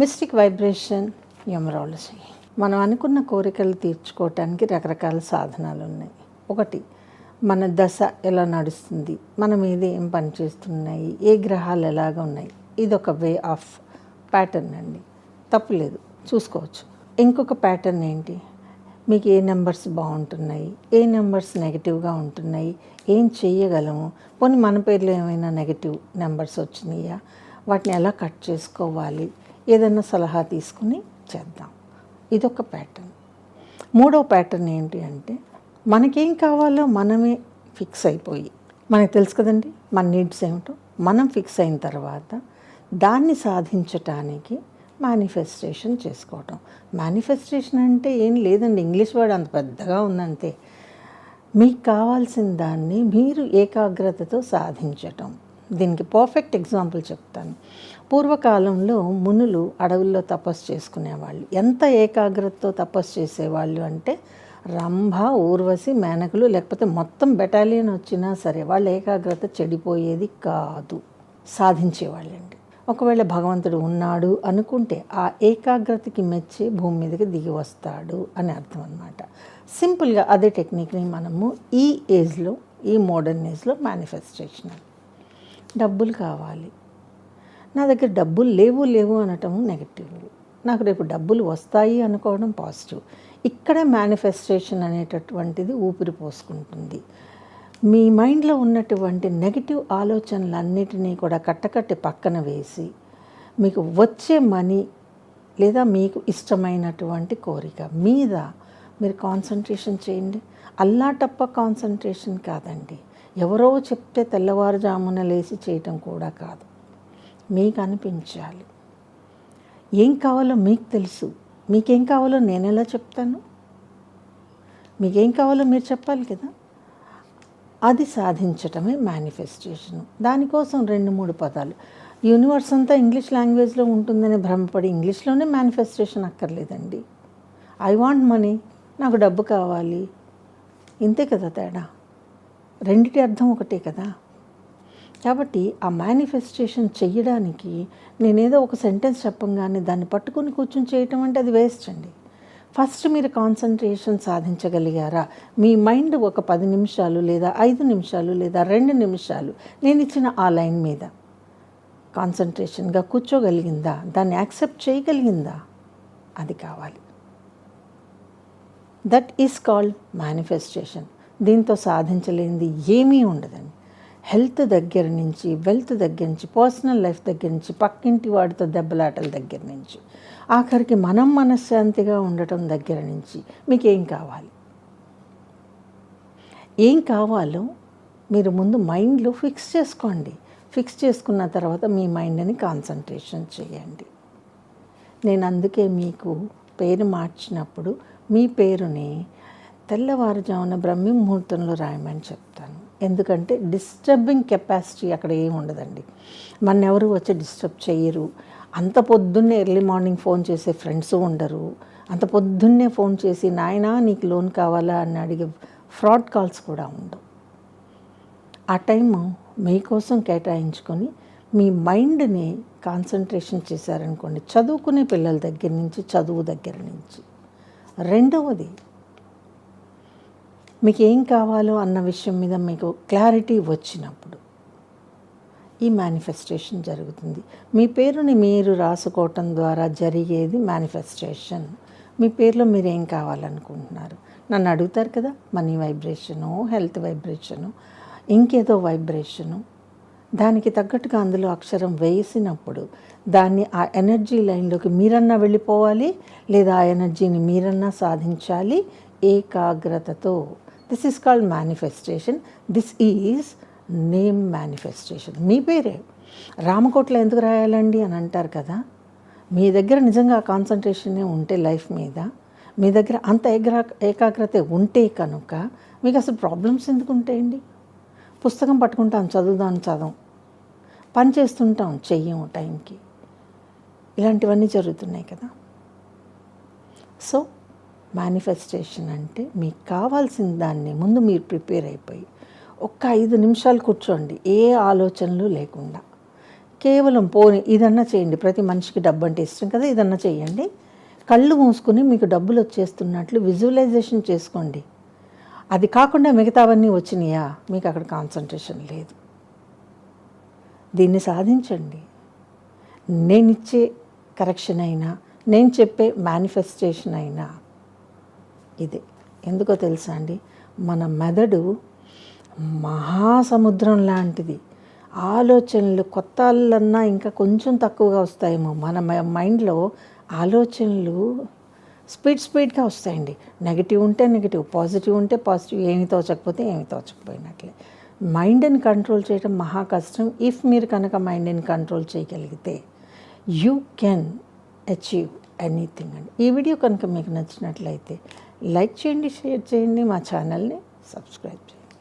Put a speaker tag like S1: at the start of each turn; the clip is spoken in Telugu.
S1: Mystic vibration numerology. మనం అనుకున్న కోరికలు తీర్చుకోవటానికి రకరకాల సాధనాలు ఉన్నాయి. ఒకటి, మన దశ ఎలా నడుస్తుంది, మన మీద ఏం పనిచేస్తున్నాయి, ఏ గ్రహాలు ఎలాగ ఉన్నాయి. ఇదొక వే ఆఫ్ ప్యాటర్న్ అండి, తప్పులేదు, చూసుకోవచ్చు. ఇంకొక ప్యాటర్న్ ఏంటి, మీకు ఏ నెంబర్స్ బాగుంటున్నాయి, ఏ నెంబర్స్ నెగిటివ్గా ఉంటున్నాయి, ఏం చేయగలము, పోనీ మన పేర్లో ఏమైనా నెగిటివ్ నెంబర్స్ వచ్చినాయా, వాటిని ఎలా కట్ చేసుకోవాలి, ఏదైనా సలహా తీసుకుని చేద్దాం. ఇదొక ప్యాటర్న్. మూడో ప్యాటర్న్ ఏంటి అంటే, మనకేం కావాలో మనమే ఫిక్స్ అయిపోయి, మనకు తెలుసు కదండి మన నీడ్స్ ఏమిటో, మనం ఫిక్స్ అయిన తర్వాత దాన్ని సాధించటానికి మేనిఫెస్టేషన్ చేసుకోవటం. మేనిఫెస్టేషన్ అంటే ఏం లేదండి, ఇంగ్లీష్ వర్డ్ అంత పెద్దగా ఉందంతే. మీకు కావాల్సిన దాన్ని మీరు ఏకాగ్రతతో సాధించటం. దీనికి పర్ఫెక్ట్ ఎగ్జాంపుల్ చెప్తాను. పూర్వకాలంలో మునులు అడవుల్లో తపస్సు చేసుకునేవాళ్ళు. ఎంత ఏకాగ్రతతో తపస్సు చేసేవాళ్ళు అంటే, రంభ, ఊర్వశి, మేనకులు లేకపోతే మొత్తం బెటాలియన్ వచ్చినా సరే వాళ్ళ ఏకాగ్రత చెడిపోయేది కాదు, సాధించేవాళ్ళండి. ఒకవేళ భగవంతుడు ఉన్నాడు అనుకుంటే ఆ ఏకాగ్రతకి మెచ్చి భూమి మీదకి దిగి వస్తాడు అని అర్థం అన్నమాట. సింపుల్గా అదే టెక్నిక్ని మనము ఈ ఏజ్లో, ఈ మోడర్న్ ఏజ్లో మేనిఫెస్టేషన్. డబ్బులు కావాలి, నా దగ్గర డబ్బులు లేవు అనటం నెగటివ్, నాకు రేపు డబ్బులు వస్తాయి అనుకోవడం పాజిటివ్. ఇక్కడే మేనిఫెస్టేషన్ అనేటటువంటిది ఊపిరి పోసుకుంటుంది. మీ మైండ్లో ఉన్నటువంటి నెగిటివ్ ఆలోచనలన్నిటినీ కూడా కట్టకట్టి పక్కన వేసి, మీకు వచ్చే మనీ లేదా మీకు ఇష్టమైనటువంటి కోరిక మీద మీరు కాన్సన్ట్రేషన్ చేయండి. అల్లాటప్ప కాన్సన్ట్రేషన్ కాదండి, ఎవరో చెప్తే తెల్లవారుజామున లేచి చేయటం కూడా కాదు. మీకు అనిపించాలి, ఏం కావాలో మీకు తెలుసు. మీకేం కావాలో నేను ఎలా చెప్తాను, మీకేం కావాలో మీరు చెప్పాలి కదా. అది సాధించటమే మేనిఫెస్టేషను. దానికోసం 2-3 పదాలు. యూనివర్స్ అంతా ఇంగ్లీష్ లాంగ్వేజ్లో ఉంటుందని భ్రమపడి ఇంగ్లీష్లోనే మేనిఫెస్టేషన్ అక్కర్లేదండి. ఐ వాంట్ మనీ, నాకు డబ్బు కావాలి, ఇంతే కదా తేడా. రెండిటి అర్థం ఒకటే కదా. కాబట్టి ఆ మేనిఫెస్టేషన్ చెయ్యడానికి నేనేదో ఒక సెంటెన్స్ చెప్పంగానే దాన్ని పట్టుకుని కూర్చొని చేయటం అంటే అది వేస్ట్ అండి. ఫస్ట్ మీరు కాన్సన్ట్రేషన్ సాధించగలిగారా, మీ మైండ్ ఒక 10 నిమిషాలు లేదా 5 నిమిషాలు లేదా 2 నిమిషాలు నేను ఇచ్చిన ఆ లైన్ మీద కాన్సన్ట్రేషన్గా కూర్చోగలిగిందా, దాన్ని యాక్సెప్ట్ చేయగలిగిందా, అది కావాలి. That is called manifestation. దీంతో సాధించలేనిది ఏమీ ఉండదండి. హెల్త్ దగ్గర నుంచి, వెల్త్ దగ్గర నుంచి, పర్సనల్ లైఫ్ దగ్గర నుంచి, పక్కింటి వాడితో దెబ్బలాటల దగ్గర నుంచి, ఆఖరికి మనం మనశ్శాంతిగా ఉండటం దగ్గర నుంచి మీకు ఏం కావాలి, ఏం కావాలో మీరు ముందు మైండ్లో ఫిక్స్ చేసుకోండి. ఫిక్స్ చేసుకున్న తర్వాత మీ మైండ్ని కాన్సన్ట్రేషన్ చేయండి. నేను అందుకే మీకు పేరు మార్చినప్పుడు మీ పేరుని తెల్లవారుజామున బ్రహ్మ ముహూర్తంలో రాయమని చెప్తాను. ఎందుకంటే డిస్టర్బింగ్ కెపాసిటీ అక్కడ ఏమి ఉండదండి. మన ఎవరు వచ్చి డిస్టర్బ్ చేయరు. అంత పొద్దున్నే ఎర్లీ మార్నింగ్ ఫోన్ చేసే ఫ్రెండ్స్ ఉండరు. అంత పొద్దున్నే ఫోన్ చేసి నాయనా నీకు లోన్ కావాలా అని అడిగే ఫ్రాడ్ కాల్స్ కూడా ఉండవు. ఆ టైము మీకోసం కేటాయించుకొని మీ మైండ్ని కాన్సన్ట్రేషన్ చేశారనుకోండి, చదువుకునే పిల్లల దగ్గర నుంచి, చదువు దగ్గర నుంచి. రెండవది, మీకు ఏం కావాలో అన్న విషయం మీద మీకు క్లారిటీ వచ్చినప్పుడు ఈ మేనిఫెస్టేషన్ జరుగుతుంది. మీ పేరుని మీరు రాసుకోవటం ద్వారా జరిగేది మేనిఫెస్టేషన్. మీ పేరులో మీరు ఏం కావాలనుకుంటున్నారు, నన్ను అడుగుతారు కదా, మనీ వైబ్రేషను, హెల్త్ వైబ్రేషను, ఇంకేదో వైబ్రేషను, దానికి తగ్గట్టుగా అందులో అక్షరం వేసినప్పుడు దాన్ని ఆ ఎనర్జీ లైన్లోకి మీరన్నా వెళ్ళిపోవాలి, లేదా ఆ ఎనర్జీని మీరన్నా సాధించాలి ఏకాగ్రతతో. This is called manifestation. This is name manifestation. మీ పేరే రామకోట్లో ఎందుకు రాయాలండి అని అంటారు కదా. మీ దగ్గర నిజంగా కాన్సన్ట్రేషనే ఉంటే లైఫ్ మీద, మీ దగ్గర అంత ఏకాగ్రత ఉంటే కనుక మీకు అసలు ప్రాబ్లమ్స్ ఎందుకు ఉంటాయండి. పుస్తకం పట్టుకుంటాం, చదవం, పని చేస్తుంటాం, చెయ్యం టైంకి. ఇలాంటివన్నీ జరుగుతున్నాయి కదా. సో మేనిఫెస్టేషన్ అంటే మీకు కావాల్సిన దాన్ని ముందు మీరు ప్రిపేర్ అయిపోయి ఒక్క 5 నిమిషాలు కూర్చోండి, ఏ ఆలోచనలు లేకుండా. కేవలం పోనీ ఇదన్నా చేయండి. ప్రతి మనిషికి డబ్బు అంటే ఇష్టం కదా, ఇదన్నా చేయండి. కళ్ళు మూసుకుని మీకు డబ్బులు వచ్చేస్తున్నట్లు విజువలైజేషన్ చేసుకోండి. అది కాకుండా మిగతావన్నీ వచ్చినాయా, మీకు అక్కడ కాన్సన్ట్రేషన్ లేదు. దీన్ని సాధించండి. నేనిచ్చే కరెక్షన్ అయినా, నేను చెప్పే మేనిఫెస్టేషన్ అయినా ఇదే. ఎందుకో తెలుసా అండి, మన మెదడు మహాసముద్రం లాంటిది. ఆలోచనలు కొత్త అల్లన్నా ఇంకా కొంచెం తక్కువగా వస్తాయేమో. మన మైండ్లో ఆలోచనలు స్పీడ్గా వస్తాయండి. నెగిటివ్ ఉంటే నెగిటివ్, పాజిటివ్ ఉంటే పాజిటివ్, ఏమి తోచకపోతే ఏమి తోచకపోయినట్లే. మైండ్ని కంట్రోల్ చేయడం మహా కష్టం. ఇఫ్ మీరు కనుక మైండ్ని కంట్రోల్ చేయగలిగితే యూ కెన్ అచీవ్ ఎనీథింగ్ అండి. ఈ వీడియో కనుక మీకు నచ్చినట్లయితే లైక్ చేయండి, షేర్ చేయండి, మా ఛానల్ని సబ్స్క్రైబ్ చేయండి.